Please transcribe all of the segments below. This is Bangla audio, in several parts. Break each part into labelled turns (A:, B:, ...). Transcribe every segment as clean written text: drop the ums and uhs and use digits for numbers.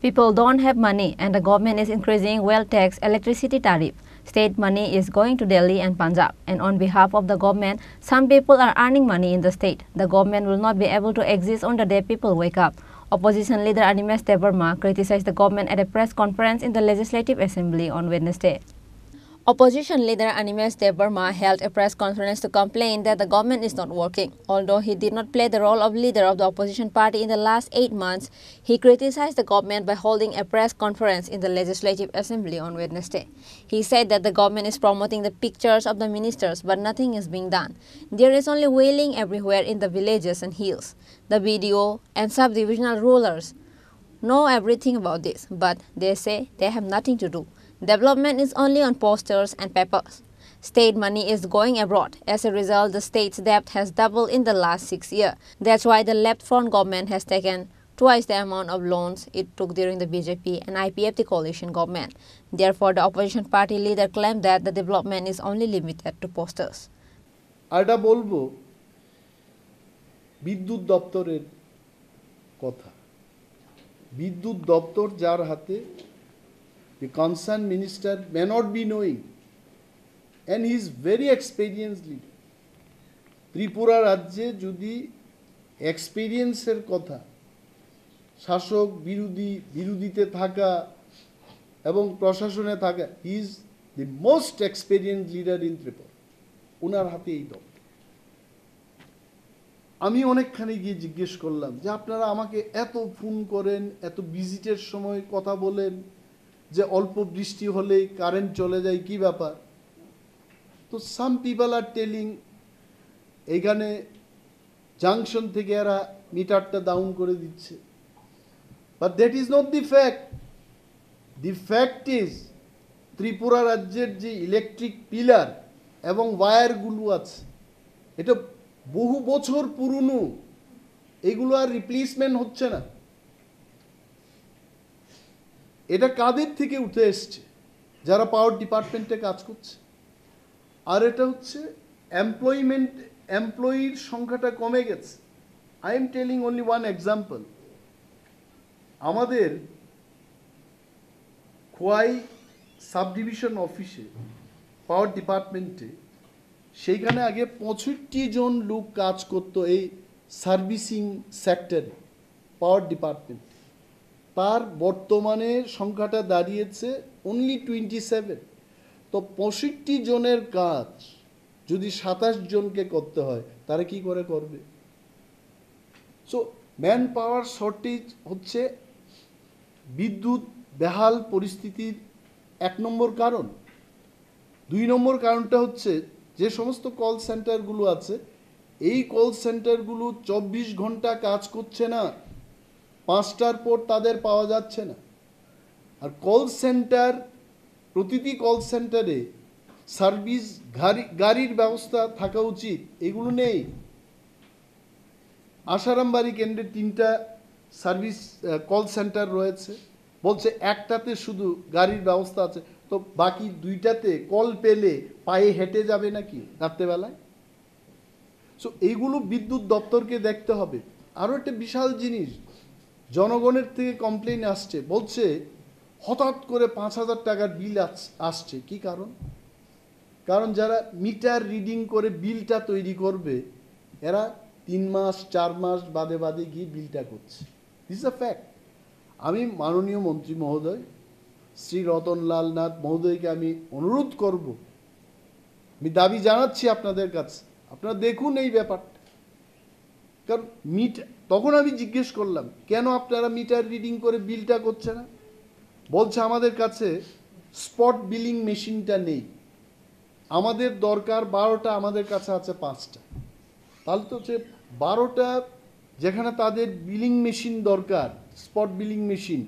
A: People don't have money and the government is increasing well tax electricity tariff. State money is going to Delhi and Punjab, and on behalf of the government, some people are earning money in the state. The government will not be able to exist on the day people wake up. Opposition leader Animesh Debbarma criticized the government at a press conference in the Legislative Assembly on Wednesday. Opposition leader Animesh Debbarma held a press conference to complain that the government is not working. Although he did not play the role of leader of the opposition party in the last 8 months, he criticized the government by holding a press conference in the Legislative Assembly on Wednesday. He said that the government is promoting the pictures of the ministers, but nothing is being done. There is only wailing everywhere in the villages and hills. The BDO and sub-divisional rulers know everything about this, but they say they have nothing to do. Development is only on posters and papers. State money is going abroad. As a result, the state's debt has doubled in the last 6 years. That's why the left front government has taken twice the amount of loans it took during the BJP and IPFT coalition government. Therefore, the opposition party leader claimed that the development is only limited to posters.
B: আটা বলবো বিদ্যুৎ দপ্তরের কথা। বিদ্যুৎ দপ্তর যার হাতে, the concerned minister may not be knowing, and he is very experienced leader. Tripura রাজ্যে যদি এক্সপেরিয়েন্সের কথা, শাসক বিরোধীতে থাকা এবং প্রশাসনে থাকা, he is the most experienced leader in Tripura. ওনার হাতে এই দপ্তর। আমি অনেকখানি গিয়ে জিজ্ঞেস করলাম যে আপনারা আমাকে এত ফোন করেন, এত ভিজিটের সময় কথা বলেন, যে অল্প বৃষ্টি হলেই কারেন্ট চলে যায়, কি ব্যাপার? তো সাম পিপল আর টেলিং এখানে জাংশন থেকে এরা মিটারটা ডাউন করে দিচ্ছে, but that is not the fact. The fact is Tripura রাজ্যের যে ইলেকট্রিক পিলার এবং ওয়্যারগুলো আছে, এটা বহু বছর পুরনো, এগুলো আর রিপ্লেসমেন্ট হচ্ছে না। এটা কাদের থেকে উঠে এসছে? যারা পাওয়ার ডিপার্টমেন্টে কাজ করছে। আর এটা হচ্ছে এমপ্লয়ির সংখ্যাটা কমে গেছে। I am telling only one example. আমাদের খোয়াই সাব ডিভিশন অফিসে পাওয়ার ডিপার্টমেন্টে, সেইখানে আগে 65 জন লোক কাজ করতো এই সার্ভিসিং সেক্টরে পাওয়ার ডিপার্টমেন্টে। তার বর্তমানে সংখ্যাটা দাঁড়িয়েছে অনলি 27। তো 65 জনের কাজ যদি 27 জনকে করতে হয়, তারা কি করে করবে? সো ম্যান পাওয়ার শর্টেজ হচ্ছে বিদ্যুৎ বেহাল পরিস্থিতির 1 নম্বর কারণ। 2 নম্বর কারণটা হচ্ছে যে সমস্ত কল সেন্টারগুলো আছে, এই কল সেন্টারগুলো 24 ঘন্টা কাজ করছে না, 5টার পর তাদের পাওয়া যাচ্ছে না। আর কল সেন্টার, প্রতিটি কল সেন্টারে সার্ভিস গাড়ির ব্যবস্থা থাকা উচিত, এগুলো নেই। আশারামবাড়ি কেন্দ্রে 3টা সার্ভিস কল সেন্টার রয়েছে, বলছে একটাতে শুধু গাড়ির ব্যবস্থা আছে, তো বাকি 2টাতে কল পেলে পায়ে হেঁটে যাবে নাকি রাত্রেবেলায়? সো এইগুলো বিদ্যুৎ দপ্তরকে দেখতে হবে। আরও একটা বিশাল জিনিস, জনগণের থেকে কমপ্লেন আসছে, বলছে হঠাৎ করে 5000 টাকার বিল আসছে। কি কারণ? কারণ যারা মিটার রিডিং করে বিলটা তৈরি করবে, এরা 3 মাস 4 মাস বাদে গিয়ে বিলটা করছে। This is a fact. আমি মাননীয় মন্ত্রী মহোদয় শ্রী রতনলাল নাথ মহোদয়কে আমি অনুরোধ করব, আমি দাবি জানাচ্ছি আপনাদের কাছে, আপনারা দেখুন এই ব্যাপারটা। কারণ তখন আমি জিজ্ঞেস করলাম, কেন আপনারা মিটার রিডিং করে বিলটা করছে না? বলছে আমাদের কাছে স্পট বিলিং মেশিনটা নেই, আমাদের দরকার 12টা, আমাদের কাছে আছে 5টা। তাহলে তো হচ্ছে 12টা, যেখানে তাদের বিলিং মেশিন দরকার, স্পট বিলিং মেশিন,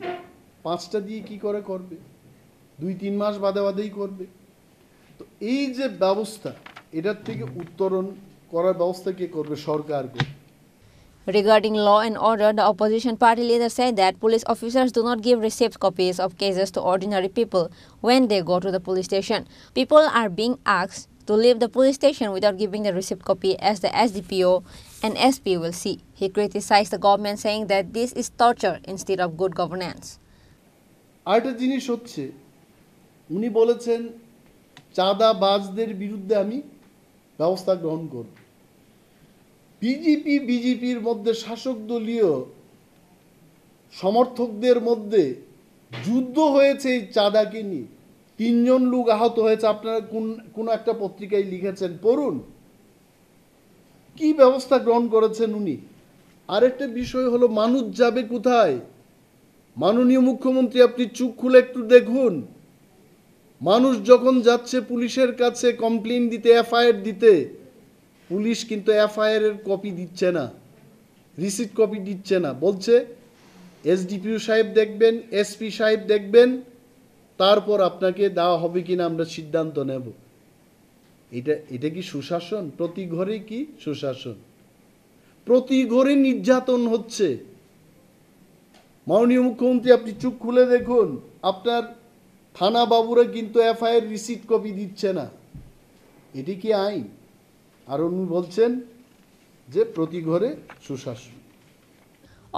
B: 5টা দিয়ে কি করে করবে? 2-3 মাস বাদেই করবে। তো এই যে ব্যবস্থা, এটার থেকে উত্তরণ করার ব্যবস্থা কে করবে? সরকার করবে।
A: Regarding law and order, the opposition party leader said that police officers do not give receipt copies of cases to ordinary people when they go to the police station. People are being asked to leave the police station without giving the receipt copy, as the SDPO and SP will see. He criticized the government, saying that this is torture instead of good governance.
B: আরেকটা জিনিস হচ্ছে, উনি বলেছেন চাঁদাবাজদের বিরুদ্ধে আমি ব্যবস্থা গ্রহণ করব। বিজেপির মধ্যে শাসক দলীয় সমর্থকদের মধ্যে যুদ্ধ হয়েছে এই চাঁদাকে নিয়ে। 3 জন লোক আহত হয়েছে, আপনারা কোন একটা পত্রিকায় লিখেছেন, পড়ুন কি ব্যবস্থা গ্রহণ করেছেন উনি। আরেকটা বিষয় হলো, মানুষ যাবে কোথায়? মাননীয় মুখ্যমন্ত্রী, আপনি চোখ খুলে একটু দেখুন, মানুষ যখন যাচ্ছে পুলিশের কাছে কমপ্লেন দিতে, এফআইআর দিতে, পুলিশ কিন্তু এফআইআর এর কপি দিচ্ছে না, রিসিট কপি দিচ্ছে না, বলছে এসডিপিও সাহেব দেখবেন, এসপি সাহেব দেখবেন, তারপর আপনাকে দেওয়া হবে কিনা আমরা সিদ্ধান্ত নেব। এটা কি সুশাসন? প্রতি ঘরে কি সুশাসন? প্রতি ঘরে নির্যাতন হচ্ছে। মাননীয় মুখ্যমন্ত্রী, আপনি চোখ খুলে দেখুন, আপনার থানা বাবুরা কিন্তু এফআইআর রিসিট কপি দিচ্ছে না। এটি কি আইন? আর উনি বলছেন যে প্রতি ঘরে সুশাসন।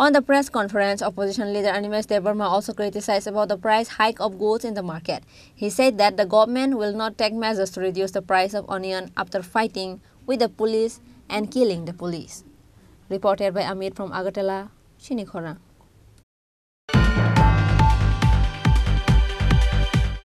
A: On the press conference, opposition leader Animesh Debbarma also criticized about the price hike of goods in the market. He said that the government will not take measures to reduce the price of onion after fighting with the police and killing the police. Reported by Amit from Agartala, Chini, Khorang.